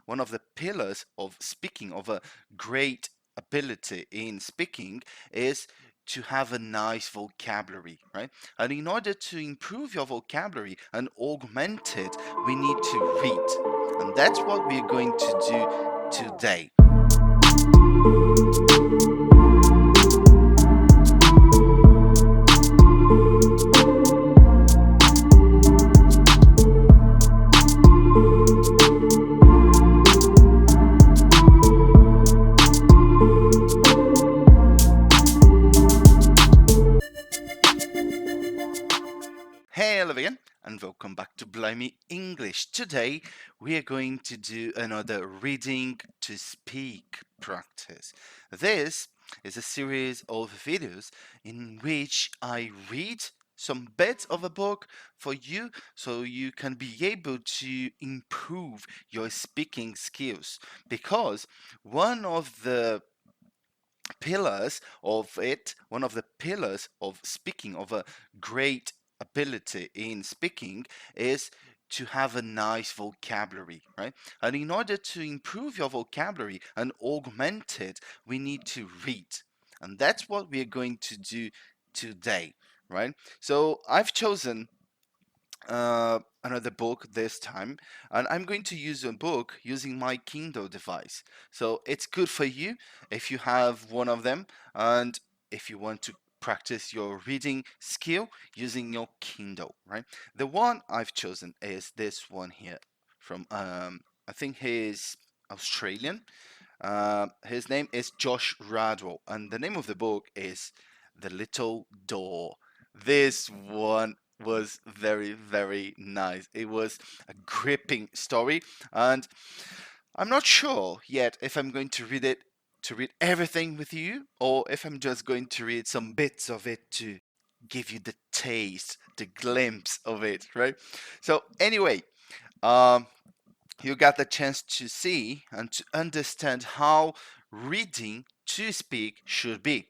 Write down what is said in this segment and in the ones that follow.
one of the pillars of speaking, of a great ability in speaking, is to have a nice vocabulary, right? And in order to improve your vocabulary and augment it, we need to read. And that's what we're going to do today. Hello again, and welcome back to Blimey English. Today we are going to do another reading to speak practice. This is a series of videos in which I read some bits of a book for you so you can be able to improve your speaking skills, because one of the pillars of speaking, of a great ability in speaking, is to have a nice vocabulary, right? And in order to improve your vocabulary and augment it, we need to read. And that's what we're going to do today, right? So I've chosen another book this time, and I'm going to use a book using my Kindle device. So it's good for you if you have one of them, and if you want to practice your reading skill using your Kindle, right? The one I've chosen is this one here from I think he's Australian. His name is Josh Radwell, and the name of the book is The Little Door. This one was very, very nice. It was a gripping story, and I'm not sure yet if I'm going to read everything with you, or if I'm just going to read some bits of it to give you the taste, the glimpse of it, right? So anyway, um, you got the chance to see and to understand how reading to speak should be,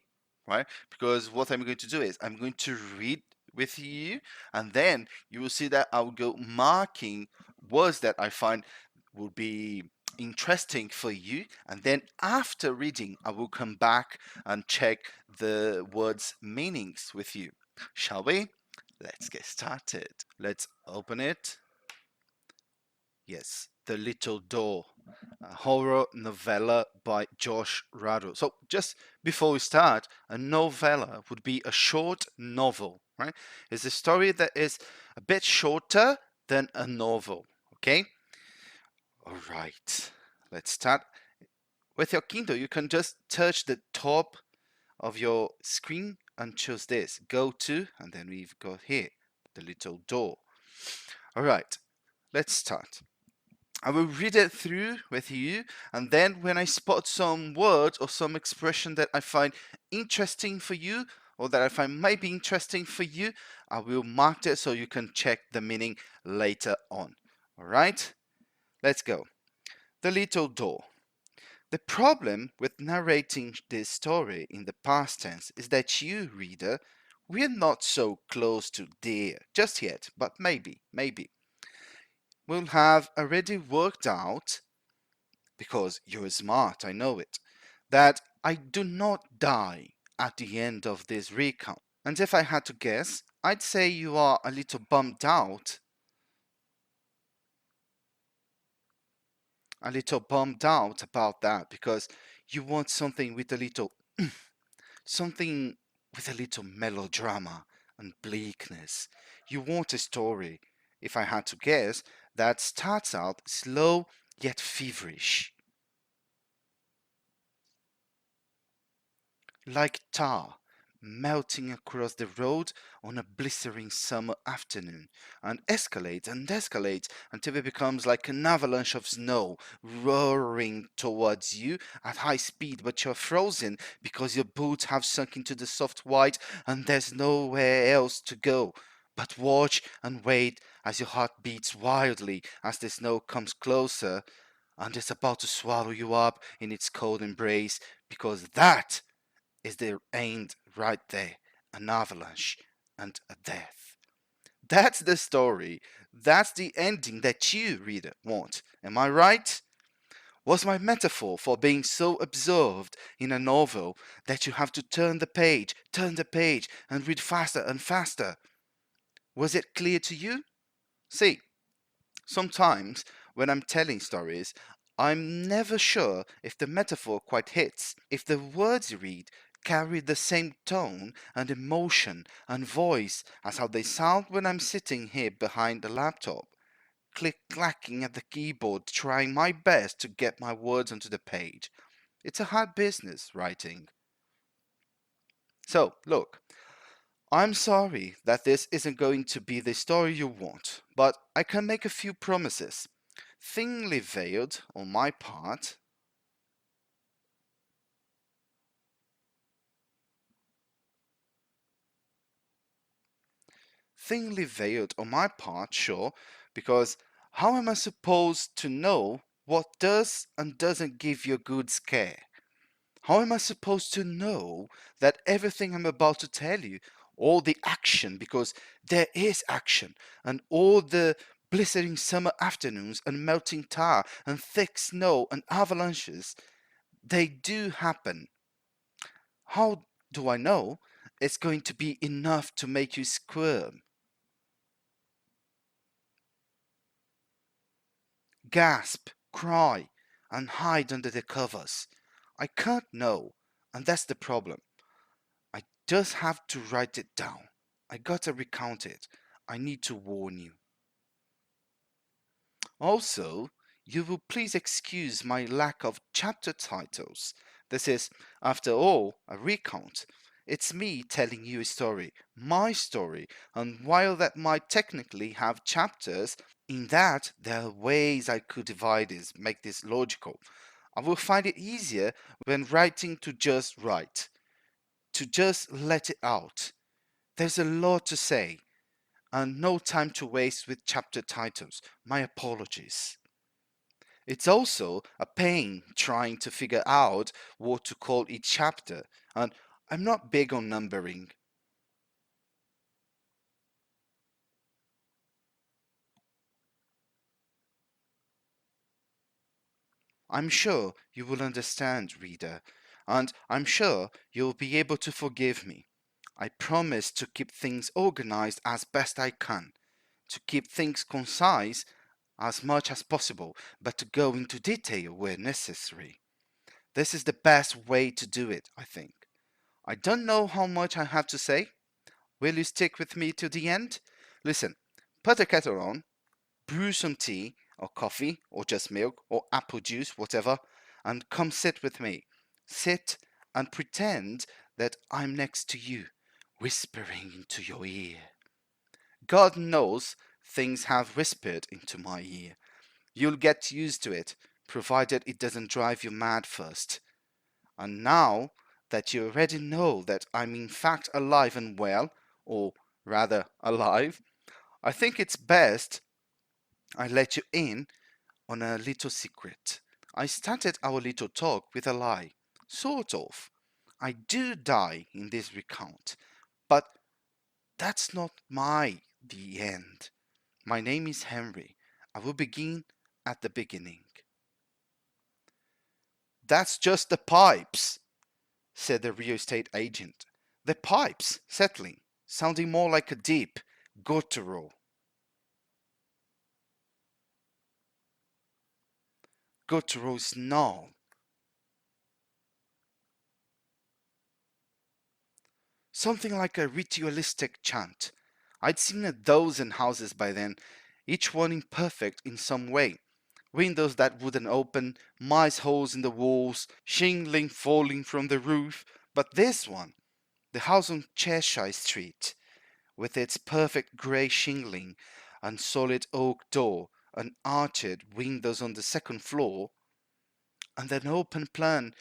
right? Because what I'm going to do is I'm going to read with you, and then you will see that I'll go marking words that I find will be interesting for you, and then after reading I will come back and check the words meanings with you. Shall we? Let's get started. Let's open it. Yes, The Little Door, a horror novella by Josh Radwell. So, just before we start, a novella would be a short novel, right? It's a story that is a bit shorter than a novel, okay? All right, let's start. With your Kindle, you can just touch the top of your screen and choose this. Go to, and then we've got here, The Little Door. All right, let's start. I will read it through with you, and then when I spot some words or some expression that I find interesting for you, or that I find might be interesting for you, I will mark it so you can check the meaning later on. All right, let's go. The Little Door. The problem with narrating this story in the past tense is that you, reader, we're not so close to there just yet, but maybe. Will have already worked out, because you're smart, I know it, that I do not die at the end of this recount. And if I had to guess, I'd say you are a little bummed out. About that, because you want something with a little something with a little melodrama and bleakness. You want a story, if I had to guess, that starts out slow yet feverish. Like tar melting across the road on a blistering summer afternoon, and escalates until it becomes like an avalanche of snow roaring towards you at high speed, but you're frozen because your boots have sunk into the soft white and there's nowhere else to go. But watch and wait as your heart beats wildly as the snow comes closer and is about to swallow you up in its cold embrace, because that is the end right there, an avalanche and a death. That's the story. That's the ending that you, reader, want. Am I right? Was my metaphor for being so absorbed in a novel that you have to turn the page, and read faster and faster? Was it clear to you? See, sometimes when I'm telling stories, I'm never sure if the metaphor quite hits, if the words you read carry the same tone and emotion and voice as how they sound when I'm sitting here behind the laptop, click clacking at the keyboard, trying my best to get my words onto the page. It's a hard business, writing. So, look, I'm sorry that this isn't going to be the story you want, but I can make a few promises. Thinly veiled on my part, thinly veiled on my part, sure, because how am I supposed to know what does and doesn't give you a good scare? How am I supposed to know that everything I'm about to tell you, all the action, because there is action, and all the blistering summer afternoons and melting tar and thick snow and avalanches, they do happen? How do I know it's going to be enough to make you squirm, gasp, cry, and hide under the covers? I can't know, and that's the problem. I just have to write it down. I gotta recount it. I need to warn you. Also, you will please excuse my lack of chapter titles. This is, after all, a recount. It's me telling you a story, my story, and while that might technically have chapters, in that there are ways I could divide this, make this logical. I will find it easier when writing to just write, to just let it out. There's a lot to say, and no time to waste with chapter titles. My apologies. It's also a pain trying to figure out what to call each chapter, and I'm not big on numbering. I'm sure you will understand, reader, and I'm sure you'll be able to forgive me. I promise to keep things organized as best I can, to keep things concise as much as possible, but to go into detail where necessary. This is the best way to do it, I think. I don't know how much I have to say. Will you stick with me to the end? Listen, put a kettle on, brew some tea, or coffee, or just milk, or apple juice, whatever, and come sit with me. Sit and pretend that I'm next to you, whispering into your ear. God knows things have whispered into my ear. You'll get used to it, provided it doesn't drive you mad first. And now that you already know that I'm in fact alive and well, or rather alive, I think it's best I let you in on a little secret. I started our little talk with a lie. Sort of. I do die in this recount, but that's not the end. My name is Henry. I will begin at the beginning. That's just the pipes, said the real estate agent. The pipes settling, sounding more like a deep guttural, guttural snarl. Something like a ritualistic chant. I'd seen a dozen houses by then, each one imperfect in some way. Windows that wouldn't open, mice holes in the walls, shingling falling from the roof. But this one, the house on Cheshire Street, with its perfect grey shingling and solid oak door and arched windows on the second floor, and an open plan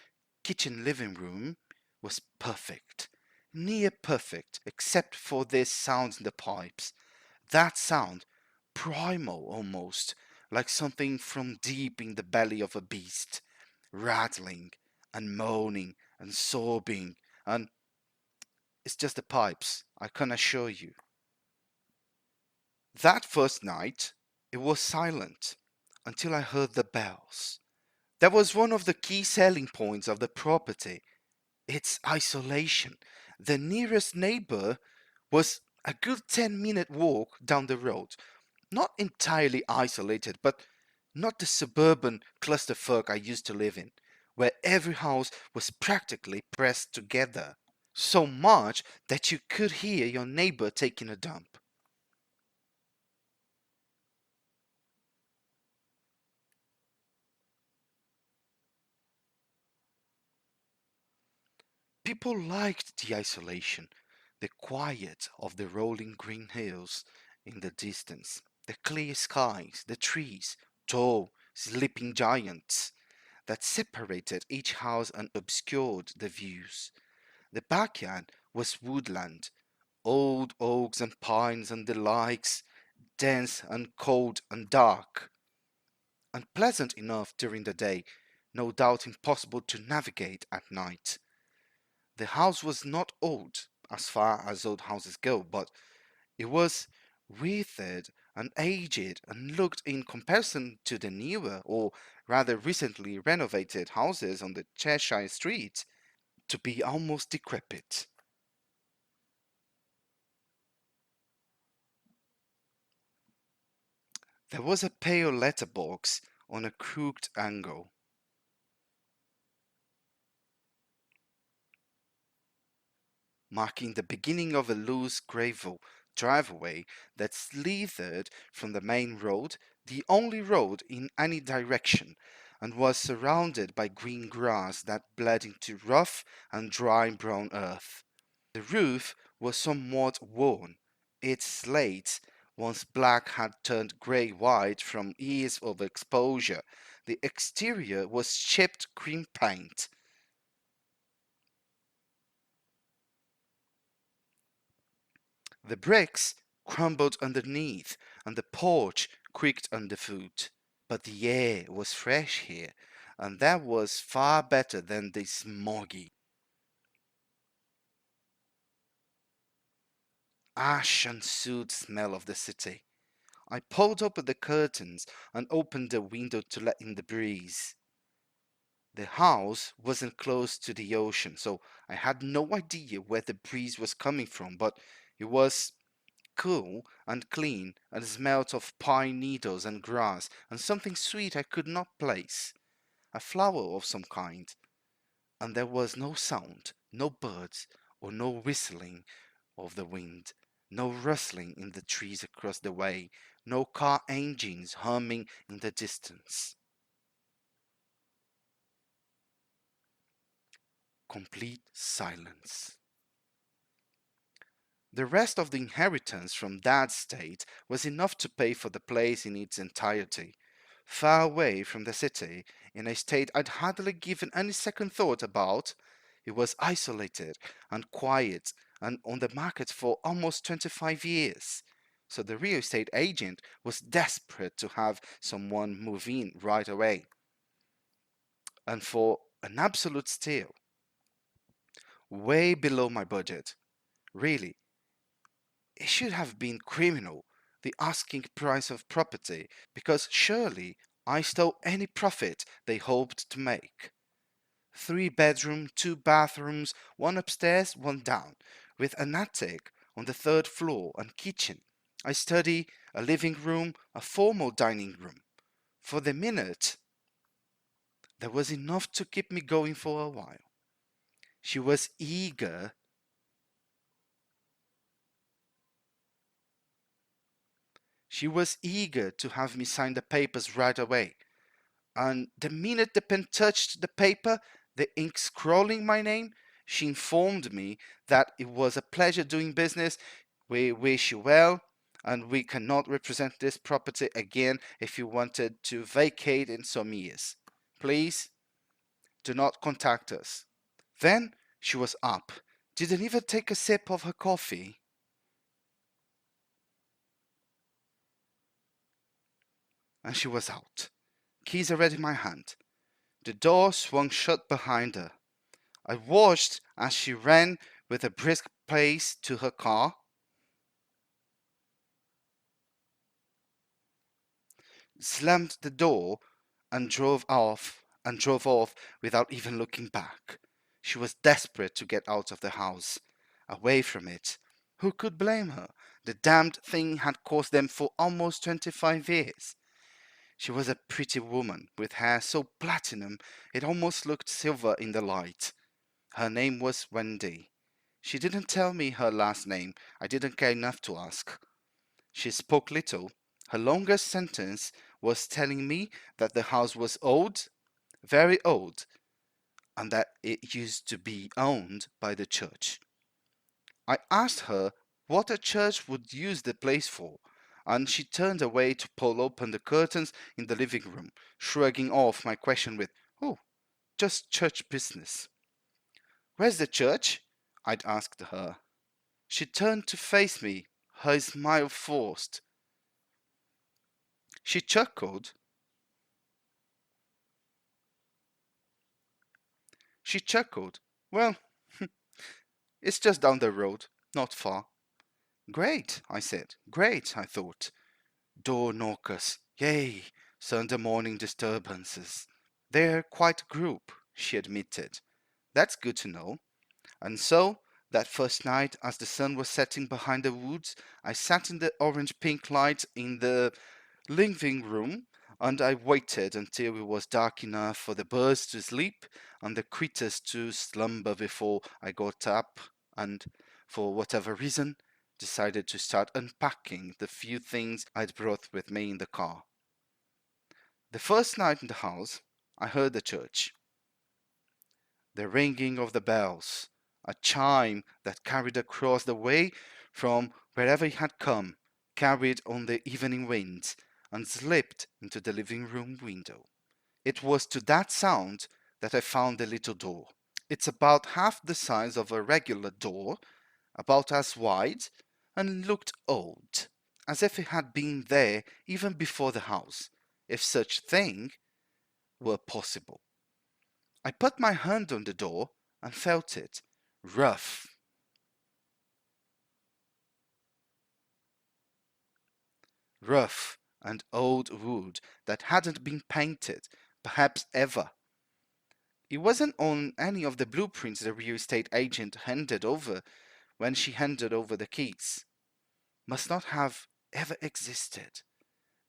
kitchen living room, was perfect. Near perfect, except for this sound in the pipes. That sound, primal almost, like something from deep in the belly of a beast, rattling and moaning and sobbing, and it's just the pipes, I can assure you. That first night, it was silent until I heard the bells. That was one of the key selling points of the property, its isolation. The nearest neighbor was a good 10-minute walk down the road. Not entirely isolated, but not the suburban clusterfuck I used to live in, where every house was practically pressed together. So much that you could hear your neighbor taking a dump. People liked the isolation, the quiet of the rolling green hills in the distance, the clear skies, the trees, tall, sleeping giants that separated each house and obscured the views. The backyard was woodland, old oaks and pines and the likes, dense and cold and dark. Unpleasant enough during the day, no doubt impossible to navigate at night. The house was not old, as far as old houses go, but it was withered and aged and looked, in comparison to the newer, or rather recently renovated houses on the Cheshire Street, to be almost decrepit. There was a pale letterbox on a crooked angle, marking the beginning of a loose gravel driveway that slithered from the main road, the only road in any direction, and was surrounded by green grass that bled into rough and dry brown earth. The roof was somewhat worn. Its slates, once black, had turned grey white from years of exposure. The exterior was chipped cream paint. The bricks crumbled underneath, and the porch creaked underfoot. But the air was fresh here, and that was far better than the smoggy, ash and soot smell of the city. I pulled open the curtains and opened the window to let in the breeze. The house wasn't close to the ocean, so I had no idea where the breeze was coming from, but it was cool and clean and smelt of pine needles and grass and something sweet I could not place, a flower of some kind. And there was no sound, no birds, or no whistling of the wind, no rustling in the trees across the way, no car engines humming in the distance. Complete silence. The rest of the inheritance from Dad's estate was enough to pay for the place in its entirety. Far away from the city, in a state I'd hardly given any second thought about, it was isolated and quiet and on the market for almost 25 years. So the real estate agent was desperate to have someone move in right away. And for an absolute steal, way below my budget. Really, it should have been criminal, the asking price of property, because surely I stole any profit they hoped to make. 3 bedroom, 2 bathrooms, one upstairs, one down, with an attic on the third floor and kitchen, a study, a living room, a formal dining room. For the minute, there was enough to keep me going for a while. She was eager. She was eager to have me sign the papers right away. And the minute the pen touched the paper, the ink scrawling my name, she informed me that it was a pleasure doing business. We wish you well, and we cannot represent this property again if you wanted to vacate in some years. Please do not contact us. Then she was up, didn't even take a sip of her coffee, and she was out. Keys already in my hand. The door swung shut behind her. I watched as she ran with a brisk pace to her car, slammed the door, and drove off and drove off without even looking back. She was desperate to get out of the house, away from it. Who could blame her? The damned thing had caused them for almost 25 years. She was a pretty woman, with hair so platinum it almost looked silver in the light. Her name was Wendy. She didn't tell me her last name. I didn't care enough to ask. She spoke little. Her longest sentence was telling me that the house was old, very old, and that it used to be owned by the church. I asked her what a church would use the place for, and she turned away to pull open the curtains in the living room, shrugging off my question with, "Oh, just church business." "Where's the church?" I'd asked her. She turned to face me, her smile forced. She chuckled. She chuckled. "Well, it's just down the road, not far." "Great," I said. "Great," I thought. Door knockers. Yay, Sunday morning disturbances. They're quite a group, she admitted. That's good to know. And so, that first night, as the sun was setting behind the woods, I sat in the orange-pink light in the living room, and I waited until it was dark enough for the birds to sleep and the critters to slumber before I got up and, for whatever reason, decided to start unpacking the few things I'd brought with me in the car. The first night in the house, I heard the church. The ringing of the bells, a chime that carried across the way from wherever it had come, carried on the evening winds, and slipped into the living room window. It was to that sound that I found the little door. It's about half the size of a regular door, about as wide, and looked old, as if it had been there even before the house, if such thing were possible. I put my hand on the door and felt it. Rough. Rough and old wood that hadn't been painted, perhaps ever. It wasn't on any of the blueprints the real estate agent handed over when she handed over the keys. Must not have ever existed.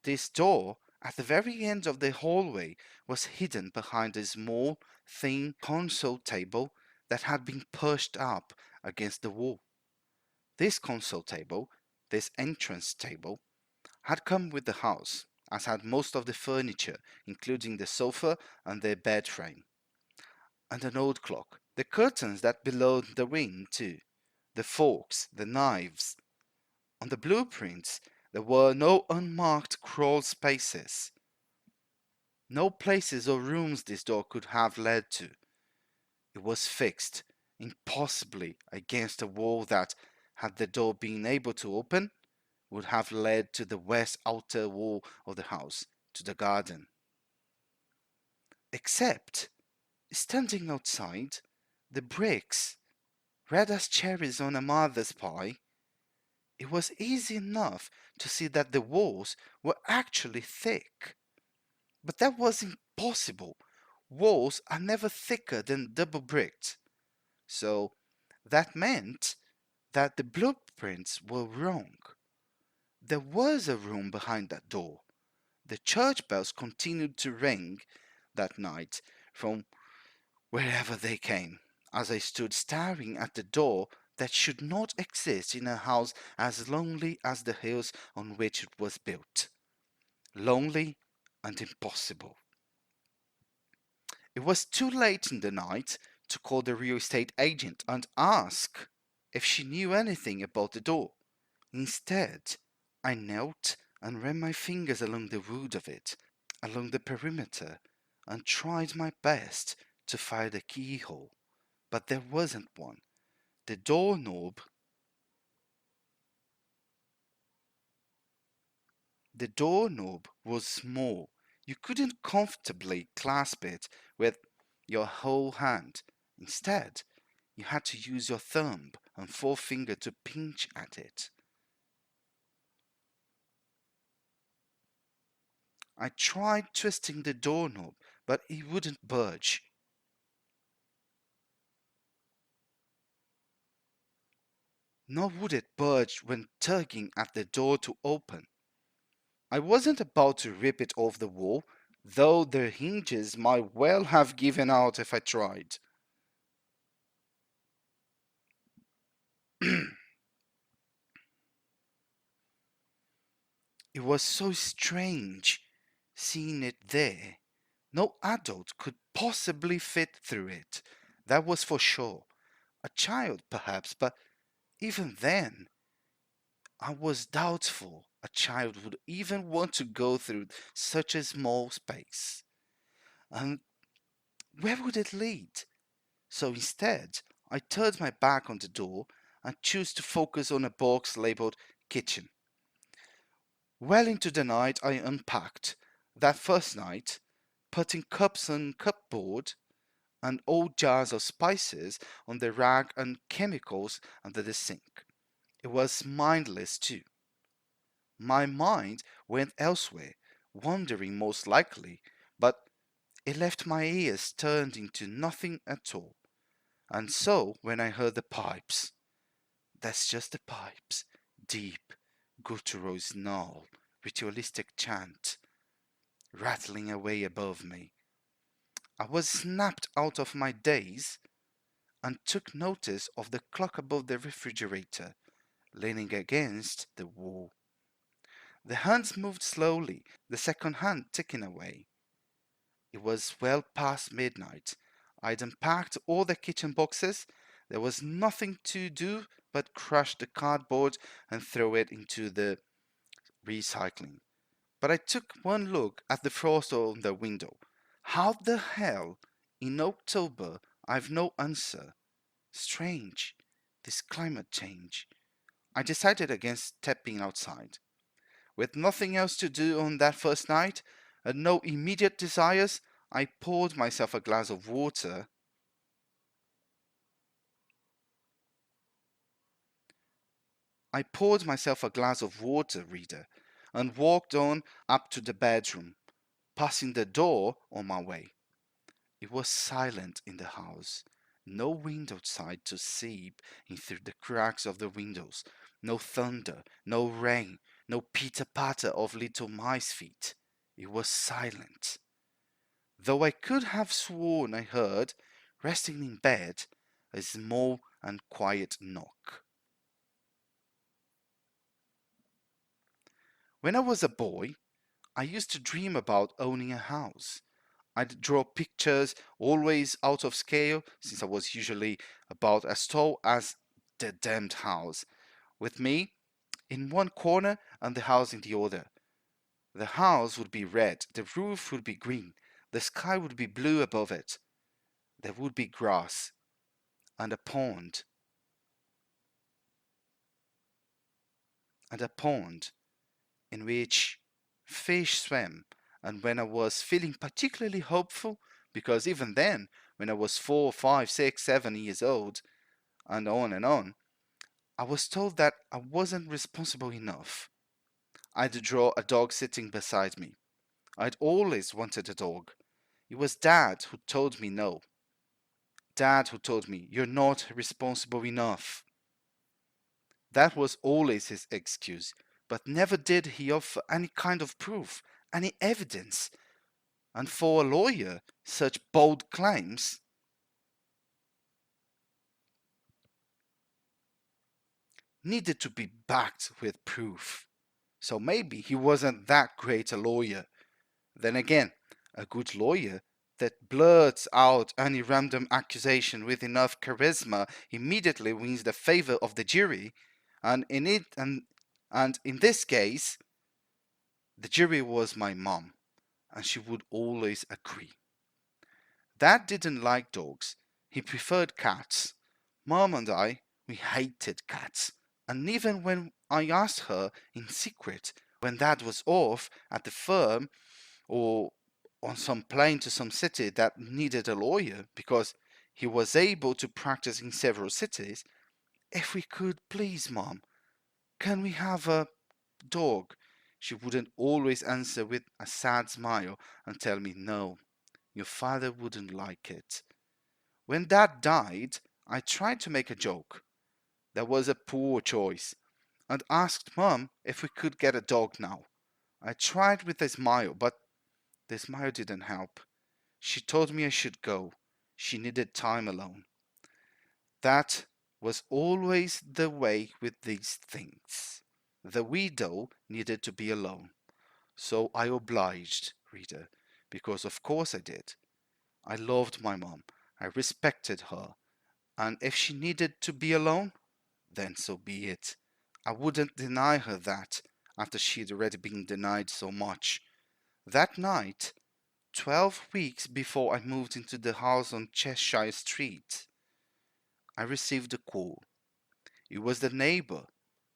This door, at the very end of the hallway, was hidden behind a small, thin console table that had been pushed up against the wall. This console table, this entrance table, had come with the house, as had most of the furniture, including the sofa and the bed frame. And an old clock. The curtains that billowed the wind, too. The forks, the knives. On the blueprints, there were no unmarked crawl spaces. No places or rooms this door could have led to. It was fixed, impossibly, against a wall that, had the door been able to open, would have led to the west outer wall of the house, to the garden. Except, standing outside, the bricks, red as cherries on a mother's pie, it was easy enough to see that the walls were actually thick. But that was impossible. Walls are never thicker than double bricked. So that meant that the blueprints were wrong. There was a room behind that door. The church bells continued to ring that night from wherever they came, as I stood staring at the door that should not exist in a house as lonely as the hills on which it was built. Lonely and impossible. It was too late in the night to call the real estate agent and ask if she knew anything about the door. Instead, I knelt and ran my fingers along the wood of it, along the perimeter, and tried my best to find a keyhole. But there wasn't one. The doorknob The doorknob was small. You couldn't comfortably clasp it with your whole hand. Instead, you had to use your thumb and forefinger to pinch at it. I tried twisting the doorknob, but he wouldn't budge. Nor would it budge when tugging at the door to open. I wasn't about to rip it off the wall, though the hinges might well have given out if I tried. It was so strange seeing it there. No adult could possibly fit through it, that was for sure. A child, perhaps, but even then, I was doubtful a child would even want to go through such a small space. And where would it lead? So instead, I turned my back on the door and chose to focus on a box labeled kitchen. Well into the night, I unpacked. That first night, putting cups on cupboard and old jars of spices on the rack and chemicals under the sink. It was mindless too. My mind went elsewhere, wandering most likely, but it left my ears turned into nothing at all. And so, when I heard the pipes, that's just the pipes, deep, guttural snarl, ritualistic chant, rattling away above me, I was snapped out of my daze and took notice of the clock above the refrigerator, leaning against the wall. The hands moved slowly, the second hand ticking away. It was well past midnight. I'd unpacked all the kitchen boxes. There was nothing to do but crush the cardboard and throw it into the recycling. But I took one look at the frost on the window. How the hell, in October, I've no answer. Strange, this climate change. I decided against stepping outside. With nothing else to do on that first night, and no immediate desires, I poured myself a glass of water. I poured myself a glass of water, reader, and walked on up to the bedroom, passing the door on my way. It was silent in the house. No wind outside to seep in through the cracks of the windows. No thunder, no rain, no pitter-patter of little mice feet. It was silent. Though I could have sworn I heard, resting in bed, a small and quiet knock. When I was a boy, I used to dream about owning a house. I'd draw pictures, always out of scale, since I was usually about as tall as the damned house, with me in one corner and the house in the other. The house would be red, the roof would be green, the sky would be blue above it. There would be grass and a pond in which fish swam. And when I was feeling particularly hopeful, because even then, when I was 4, 5, 6, 7 years old, and on, I was told that I wasn't responsible enough. I'd draw a dog sitting beside me. I'd always wanted a dog. It was Dad who told me no. Dad who told me, you're not responsible enough. That was always his excuse, but never did he offer any kind of proof, any evidence. And for a lawyer, such bold claims needed to be backed with proof. So maybe he wasn't that great a lawyer. Then again, a good lawyer that blurts out any random accusation with enough charisma immediately wins the favor of the jury, and in this case, the jury was my mom, and she would always agree. Dad didn't like dogs. He preferred cats. Mom and I, we hated cats. And even when I asked her in secret, when Dad was off at the firm or on some plane to some city that needed a lawyer because he was able to practice in several cities, if we could please, Mom, can we have a dog? She wouldn't always answer with a sad smile and tell me no. Your father wouldn't like it. When Dad died, I tried to make a joke. That was a poor choice, and asked Mum if we could get a dog now. I tried with a smile, but the smile didn't help. She told me I should go. She needed time alone. That was always the way with these things. The widow needed to be alone. So I obliged, reader, because of course I did. I loved my mom. I respected her. And if she needed to be alone, then so be it. I wouldn't deny her that after she'd already been denied so much. That night, 12 weeks before I moved into the house on Cheshire Street, I received a call. It was the neighbor,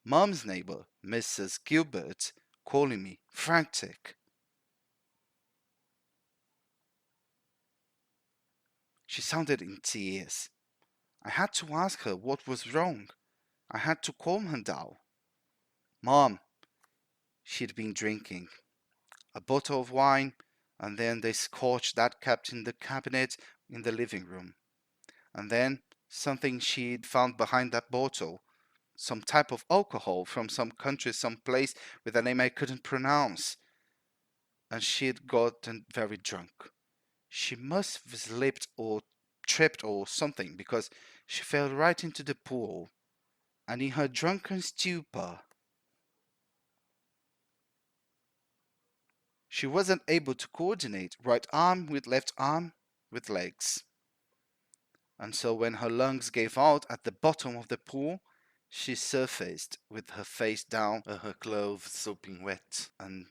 Mum's neighbor, Mrs. Gilbert, calling me, frantic. She sounded in tears. I had to ask her what was wrong. I had to calm her down. Mom, she'd been drinking a bottle of wine, and then the scotch that kept in the cabinet in the living room, and then something she'd found behind that bottle, some type of alcohol from some country, some place with a name I couldn't pronounce, and she'd gotten very drunk. She must have slipped or tripped or something because she fell right into the pool, and in her drunken stupor, she wasn't able to coordinate right arm with left arm with legs. And so when her lungs gave out at the bottom of the pool, she surfaced with her face down, her clothes soaking wet, and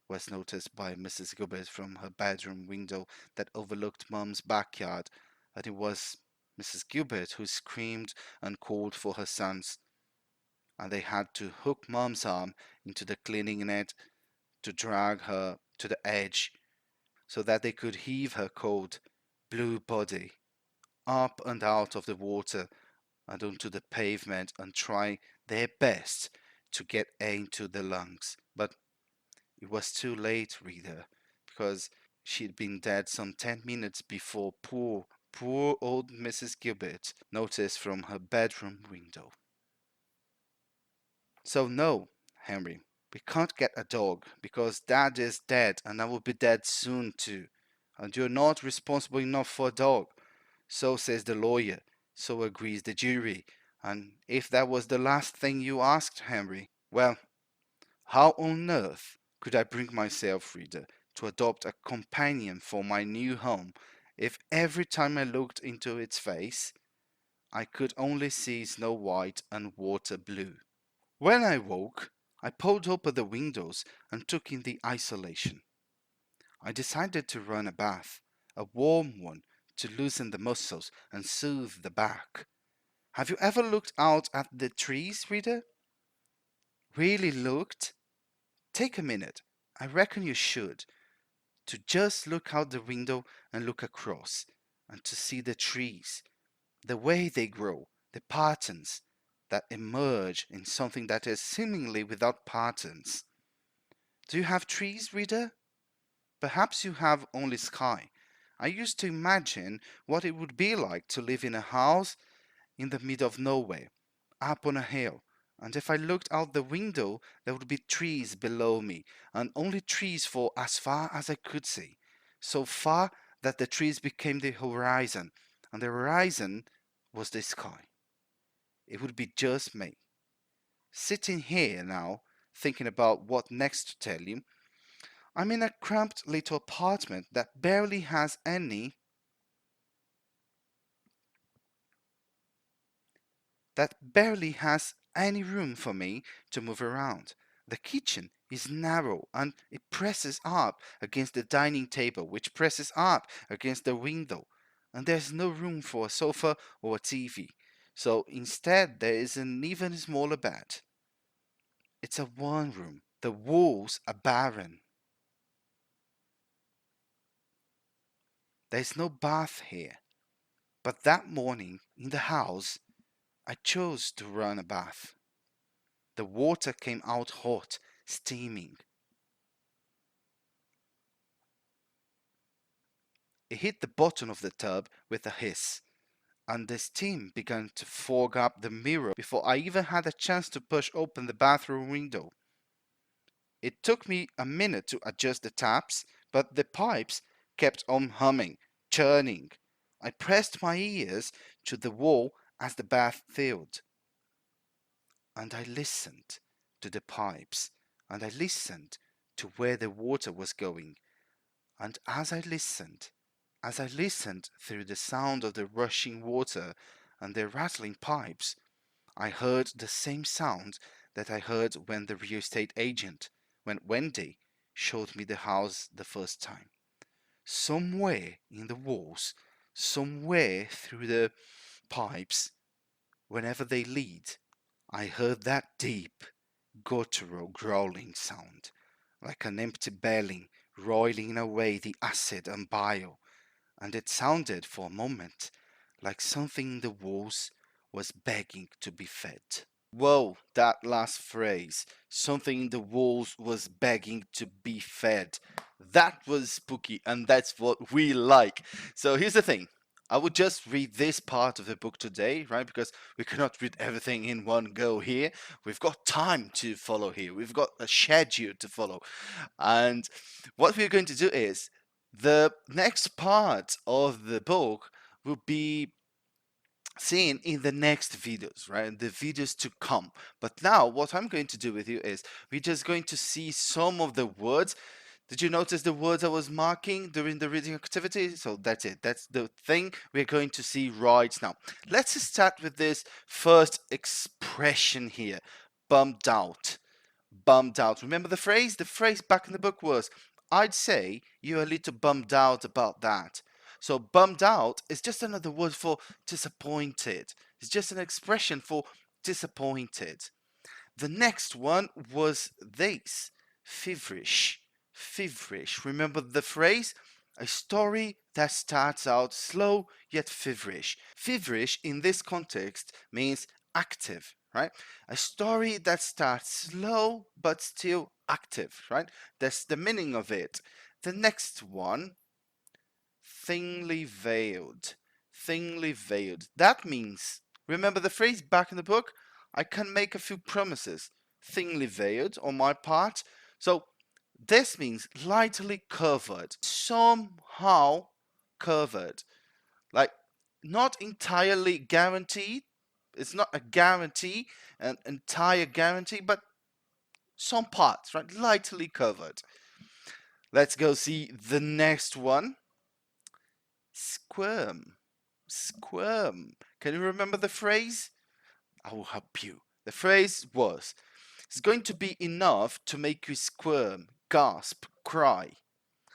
was noticed by Mrs. Gilbert from her bedroom window that overlooked Mum's backyard that it was Mrs. Gilbert who screamed and called for her sons, and they had to hook Mum's arm into the cleaning net to drag her to the edge so that they could heave her cold, blue body up and out of the water and onto the pavement and try their best to get air into the lungs. But it was too late, reader, because she'd been dead some 10 minutes before poor old Mrs. Gilbert noticed from her bedroom window. So, no, Henry, we can't get a dog because Dad is dead and I will be dead soon too. And you're not responsible enough for a dog. So says the lawyer. So agrees the jury. And if that was the last thing you asked, Henry, well, how on earth could I bring myself, reader, to adopt a companion for my new home if every time I looked into its face, I could only see Snow White and water blue? When I woke, I pulled open the windows and took in the isolation. I decided to run a bath, a warm one, to loosen the muscles and soothe the back. Have you ever looked out at the trees, reader? Really looked? Take a minute. I reckon you should. To just look out the window and look across, and to see the trees, the way they grow, the patterns that emerge in something that is seemingly without patterns. Do you have trees, reader? Perhaps you have only sky. I used to imagine what it would be like to live in a house in the middle of nowhere, up on a hill, and if I looked out the window, there would be trees below me, and only trees for as far as I could see, so far that the trees became the horizon, and the horizon was the sky. It would be just me. Sitting here now, thinking about what next to tell you, I'm in a cramped little apartment that barely has any room for me to move around. The kitchen is narrow and it presses up against the dining table, which presses up against the window, and there's no room for a sofa or a TV. So instead, there is an even smaller bed. It's a one room. The walls are barren. There's no bath here. But that morning in the house, I chose to run a bath. The water came out hot, steaming. It hit the bottom of the tub with a hiss, and the steam began to fog up the mirror before I even had a chance to push open the bathroom window. It took me a minute to adjust the taps, but the pipes kept on humming, churning. I pressed my ears to the wall as the bath filled, and I listened to the pipes, and I listened to where the water was going. And as I listened through the sound of the rushing water and the rattling pipes, I heard the same sound that I heard when the real estate agent, when Wendy showed me the house the first time. Somewhere in the walls, somewhere through the pipes, whenever they lead, I heard that deep, guttural growling sound, like an empty belly roiling away the acid and bile, and it sounded for a moment like something in the walls was begging to be fed. Whoa, that last phrase. Something in the walls was begging to be fed. That was spooky, and that's what we like. So here's the thing. I would just read this part of the book today, right? Because we cannot read everything in one go here. We've got time to follow here. We've got a schedule to follow. And what we're going to do is the next part of the book will be seen in the next videos, right? The videos to come. But now what I'm going to do with you is we're just going to see some of the words. Did you notice the words I was marking during the reading activity? So that's it. That's the thing we're going to see right now. Let's start with this first expression here. Bummed out. Bummed out. Remember the phrase? The phrase back in the book was, I'd say you're a little bummed out about that. So bummed out is just another word for disappointed. It's just an expression for disappointed. The next one was this, feverish. Feverish. Remember the phrase? A story that starts out slow yet feverish. Feverish in this context means active, right? A story that starts slow but still active, right? That's the meaning of it. The next one, thinly veiled. Thinly veiled. That means, remember the phrase back in the book? I can make a few promises. Thinly veiled on my part. So this means lightly covered. Somehow covered. Like not entirely guaranteed. It's not a guarantee, an entire guarantee, but some parts, right? Lightly covered. Let's go see the next one. Squirm. Squirm. Can you remember the phrase? I will help you. The phrase was, it's going to be enough to make you squirm, gasp, cry.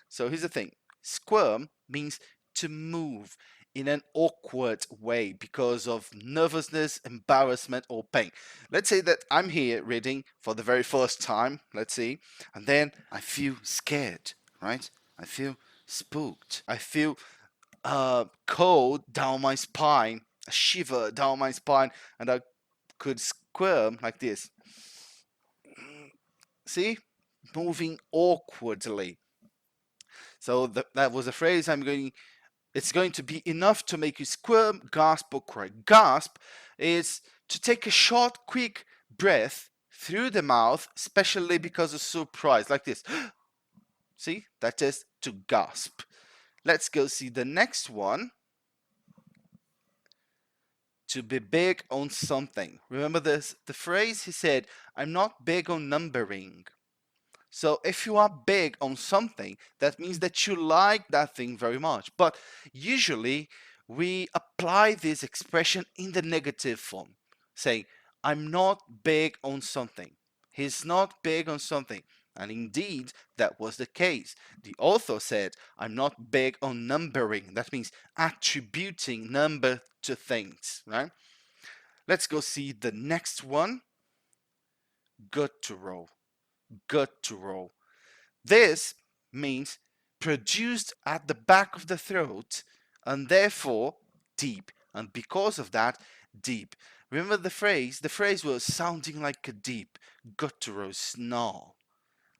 So here's the thing. Squirm means to move in an awkward way because of nervousness, embarrassment, or pain. Let's say that I'm here reading for the very first time, let's see, and then I feel scared, right? I feel spooked. I feel cold down my spine, a shiver down my spine, and I could squirm like this. See? Moving awkwardly. So that was a phrase it's going to be enough to make you squirm, gasp, or cry. Gasp is to take a short, quick breath through the mouth, especially because of surprise, like this. See? That is to gasp. Let's go see the next one. To be big on something. Remember this? The phrase he said, I'm not big on numbering. So if you are big on something, that means that you like that thing very much. But usually we apply this expression in the negative form, saying, I'm not big on something. He's not big on something. And indeed, that was the case. The author said, I'm not big on numbering. That means attributing number to things, right? Let's go see the next one. Guttural. Guttural. This means produced at the back of the throat and therefore deep. And because of that, deep. Remember the phrase? The phrase was sounding like a deep, guttural snarl.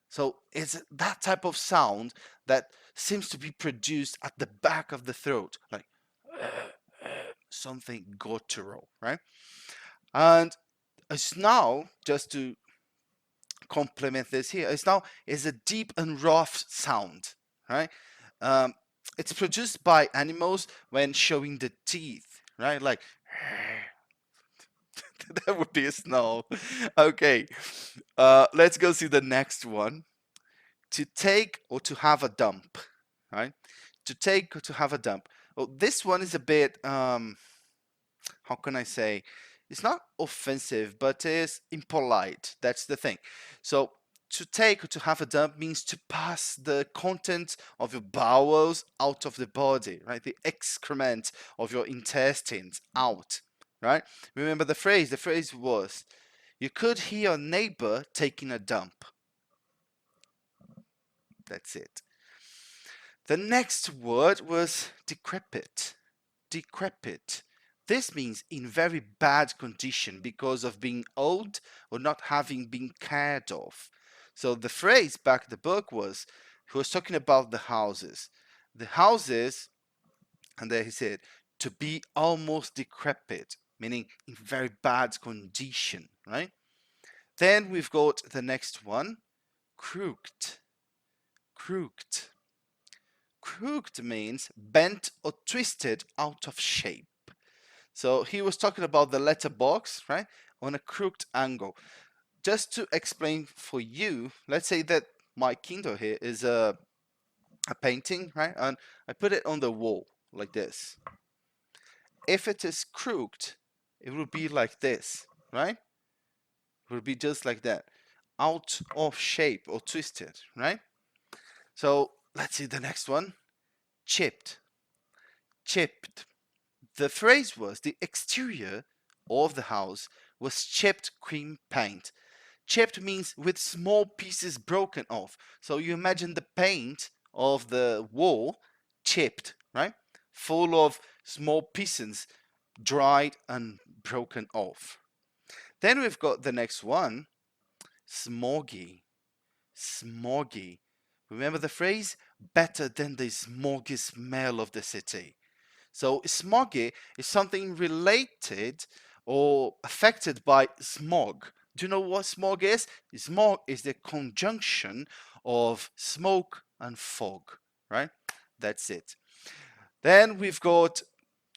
So it's that type of sound that seems to be produced at the back of the throat, like something guttural, right? And it's now, just to complement this here, it's now is a deep and rough sound, right? Um, it's produced by animals when showing the teeth, right? Like that would be a snarl. Okay, let's go see the next one. To take or to have a dump, right? To take or to have a dump. Well, this one is a bit, how can I say? It's not offensive, but it's impolite. That's the thing. So to take or to have a dump means to pass the content of your bowels out of the body, right? The excrement of your intestines out, right? Remember the phrase? The phrase was, you could hear your neighbor taking a dump. That's it. The next word was decrepit. Decrepit. This means in very bad condition because of being old or not having been cared of. So the phrase back in the book was, he was talking about the houses. The houses, and there he said, to be almost decrepit, meaning in very bad condition, right? Then we've got the next one, crooked. Crooked. Crooked means bent or twisted out of shape. So he was talking about the letterbox, right, on a crooked angle. Just to explain for you, let's say that my Kindle here is a painting, right, and I put it on the wall like this. If it is crooked, it will be like this, right? It will be just like that, out of shape or twisted, right? So let's see the next one, chipped. Chipped. The phrase was, the exterior of the house was chipped cream paint. Chipped means with small pieces broken off. So you imagine the paint of the wall chipped, right? Full of small pieces, dried and broken off. Then we've got the next one, smoggy. Smoggy. Remember the phrase? Better than the smoggy smell of the city. So smoggy is something related or affected by smog. Do you know what smog is? Smog is the conjunction of smoke and fog, right? That's it. Then we've got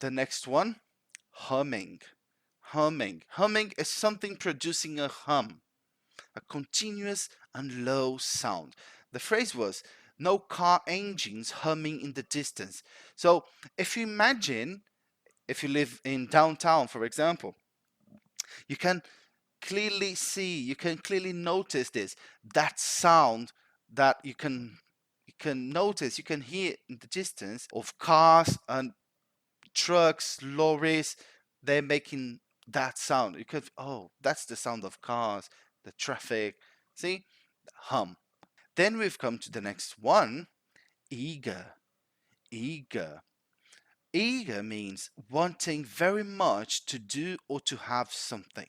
the next one, humming. Humming. Humming is something producing a hum, a continuous and low sound. The phrase was, no car engines humming in the distance. So if you imagine, if you live in downtown, for example, you can clearly see, you can clearly notice this, that sound that you can notice, you can hear in the distance of cars and trucks, lorries, they're making that sound. You could, oh, that's the sound of cars, the traffic. See? Hum. Then we've come to the next one, eager. Eager. Eager means wanting very much to do or to have something.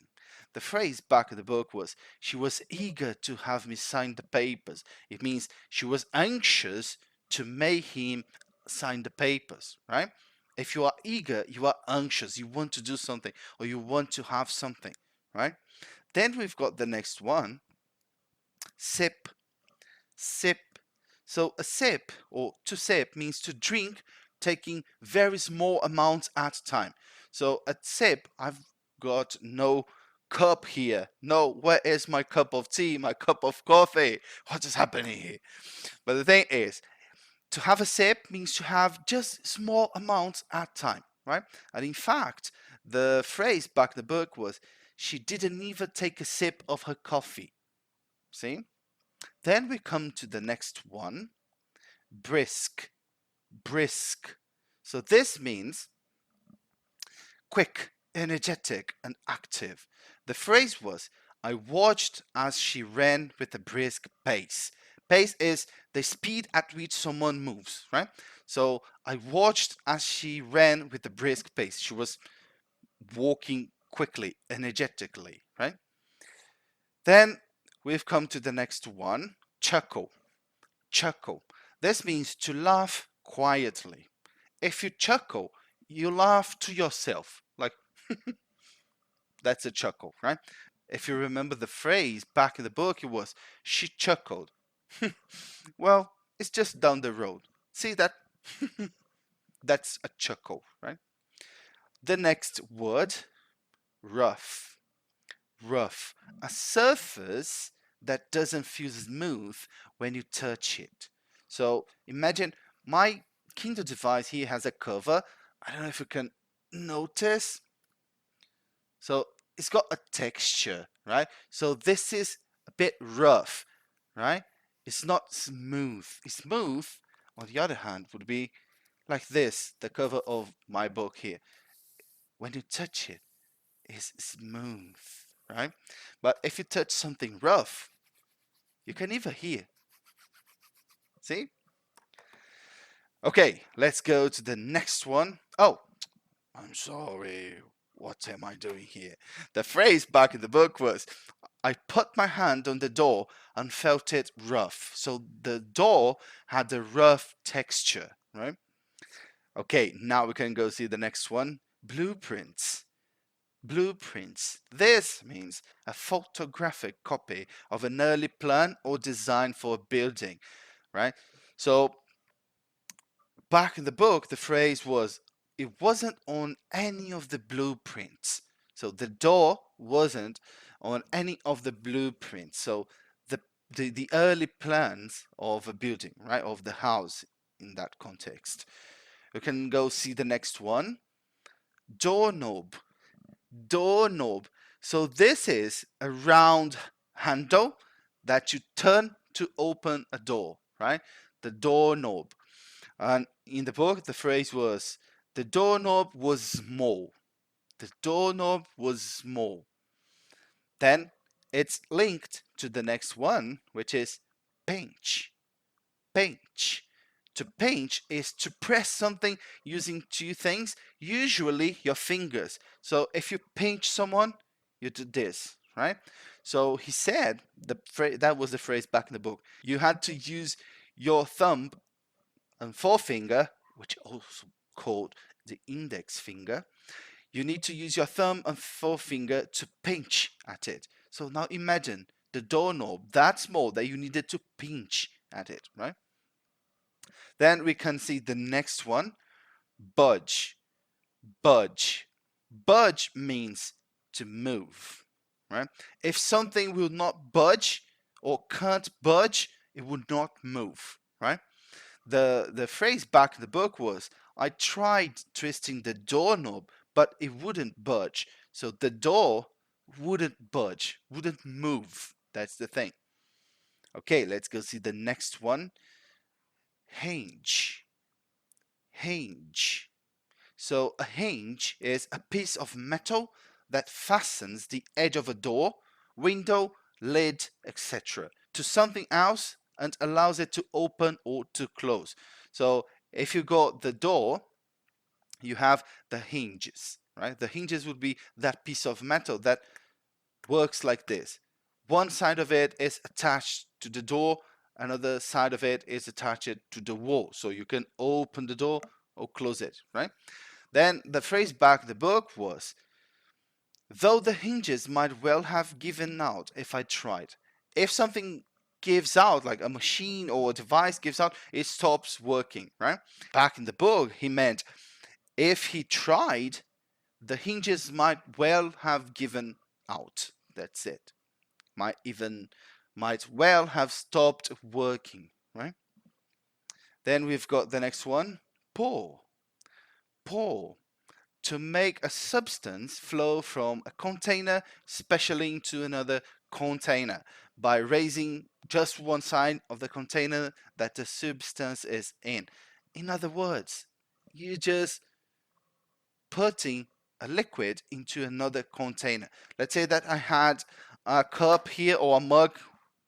The phrase back in the book was, she was eager to have me sign the papers. It means she was anxious to make him sign the papers, right? If you are eager, you are anxious, you want to do something or you want to have something, right? Then we've got the next one, sip. Sip. So a sip or to sip means to drink, taking very small amounts at a time. So a sip, I've got no cup here. No, where is my cup of tea, my cup of coffee? What is happening here? But the thing is, to have a sip means to have just small amounts at a time, right? And in fact, the phrase back in the book was, she didn't even take a sip of her coffee. See? Then we come to the next one, brisk. Brisk. So this means quick, energetic, and active. The phrase was, I watched as she ran with a brisk pace. Pace is the speed at which someone moves, right? So I watched as she ran with a brisk pace. She was walking quickly, energetically, right? Then we've come to the next one, chuckle. Chuckle. This means to laugh quietly. If you chuckle, you laugh to yourself. Like, that's a chuckle, right? If you remember the phrase back in the book, it was, she chuckled. Well, it's just down the road. See that? That's a chuckle, right? The next word, rough. Rough. A surface that doesn't feel smooth when you touch it. So imagine my Kindle device here has a cover. I don't know if you can notice. So it's got a texture, right? So this is a bit rough, right? It's not smooth. Smooth, on the other hand, would be like this, the cover of my book here. When you touch it, it's smooth, right? But if you touch something rough, you can even hear. See? Okay, let's go to the next one. Oh, I'm sorry. What am I doing here? The phrase back in the book was, I put my hand on the door and felt it rough. So the door had a rough texture, right? Okay, now we can go see the next one. Blueprints. Blueprints. This means a photographic copy of an early plan or design for a building, right? So back in the book, the phrase was, it wasn't on any of the blueprints. So the door wasn't on any of the blueprints. So the early plans of a building, right, of the house in that context. You can go see the next one. Doorknob. Doorknob. So this is a round handle that you turn to open a door, right? The doorknob. And in the book, the phrase was, the doorknob was small. The doorknob was small. Then it's linked to the next one, which is pinch. Pinch. To pinch is to press something using two things, usually your fingers. So if you pinch someone, you do this, right? So he said, that was the phrase back in the book. You had to use your thumb and forefinger, which also called the index finger. You need to use your thumb and forefinger to pinch at it. So now imagine the doorknob that small that you needed to pinch at it, right? Then we can see the next one, budge. Budge. Budge means to move, right? If something will not budge or can't budge, it would not move, right? The phrase back in the book was, I tried twisting the doorknob, but it wouldn't budge. So the door wouldn't budge, wouldn't move. That's the thing. Okay, let's go see the next one. Hinge. Hinge. So a hinge is a piece of metal that fastens the edge of a door, window, lid, etc. to something else and allows it to open or to close. So if you got the door, you have the hinges, right? The hinges would be that piece of metal that works like this. One side of it is attached to the door, another side of it is attached to the wall. So you can open the door or close it, right? Then the phrase back in the book was, though the hinges might well have given out if I tried. If something gives out, like a machine or a device gives out, it stops working, right? Back in the book, he meant if he tried, the hinges might well have given out. That's it. Might well have stopped working, right? Then we've got the next one, pour. Pour. To make a substance flow from a container specially into another container by raising just one side of the container that the substance is in. In other words, you just putting a liquid into another container. Let's say that I had a cup here or a mug,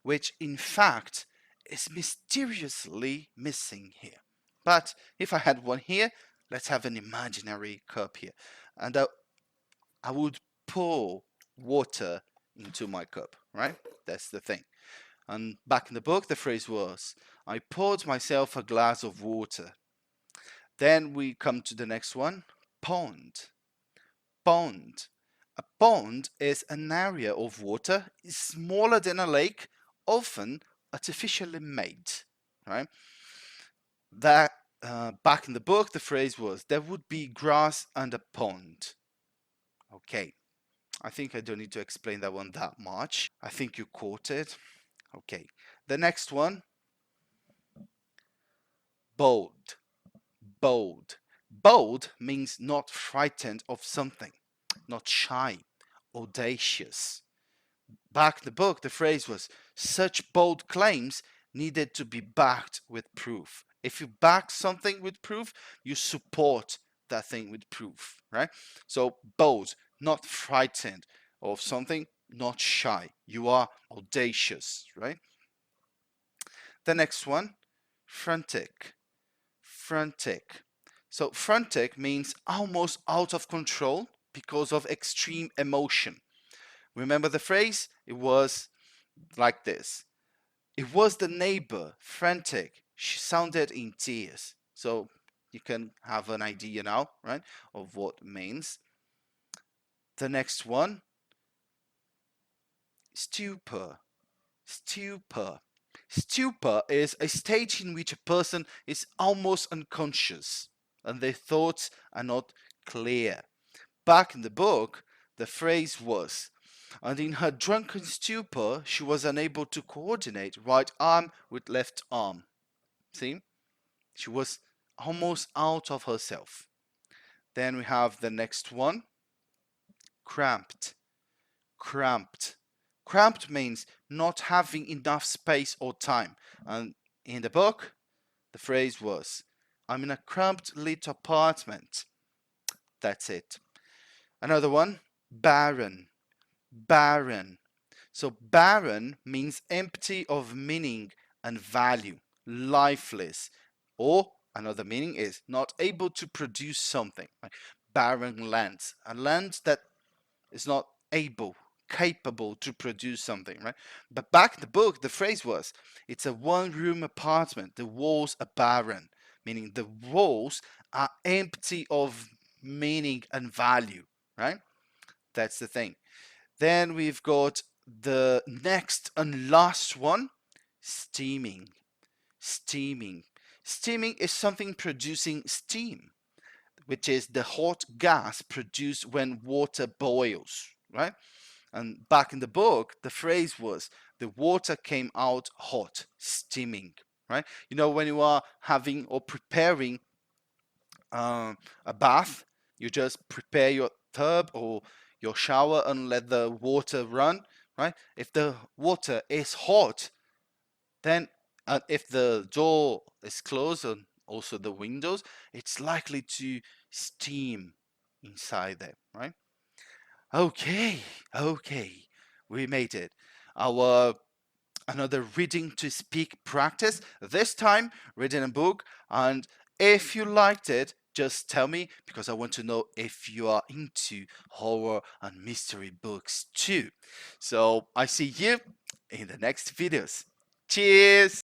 which in fact is mysteriously missing here. But if I had one here, let's have an imaginary cup here. And I would pour water into my cup, right? That's the thing. And back in the book, the phrase was, I poured myself a glass of water. Then we come to the next one, pond. Pond. A pond is an area of water smaller than a lake, often artificially made. Right? That back in the book, the phrase was, there would be grass and a pond. Okay, I think I don't need to explain that one that much. I think you caught it. Okay, the next one, bold. Bold. Bold means not frightened of something, not shy, audacious. Back in the book, the phrase was, such bold claims needed to be backed with proof. If you back something with proof, you support that thing with proof, right? So bold, not frightened of something, not shy. You are audacious, right? The next one, frantic. Frantic. So frantic means almost out of control because of extreme emotion. Remember the phrase? It was like this. It was the neighbor, frantic. She sounded in tears. So you can have an idea now, right, of what it means. The next one, stupor. Stupor. Stupor is a stage in which a person is almost unconscious and their thoughts are not clear. Back in the book, the phrase was, and in her drunken stupor, she was unable to coordinate right arm with left arm. See? She was almost out of herself. Then we have the next one, cramped. Cramped. Cramped means not having enough space or time. And in the book, the phrase was, I'm in a cramped little apartment. That's it. Another one, barren. Barren. So barren means empty of meaning and value, lifeless. Or another meaning is not able to produce something. Like barren lands, a land that is not capable to produce something, right? But back in the book, the phrase was, it's a one-room apartment. The walls are barren, meaning the walls are empty of meaning and value, right? That's the thing. Then we've got the next and last one, steaming. Steaming. Steaming is something producing steam, which is the hot gas produced when water boils, right? And back in the book, the phrase was, the water came out hot, steaming, right? You know, when you are having or preparing a bath, you just prepare your tub or your shower and let the water run, right? If the water is hot, then if the door is closed and also the windows, it's likely to steam inside there, right? Okay, okay, we made it. Our another reading to speak practice, this time reading a book. And if you liked it, just tell me, because I want to know if you are into horror and mystery books too. So I see you in the next videos. Cheers!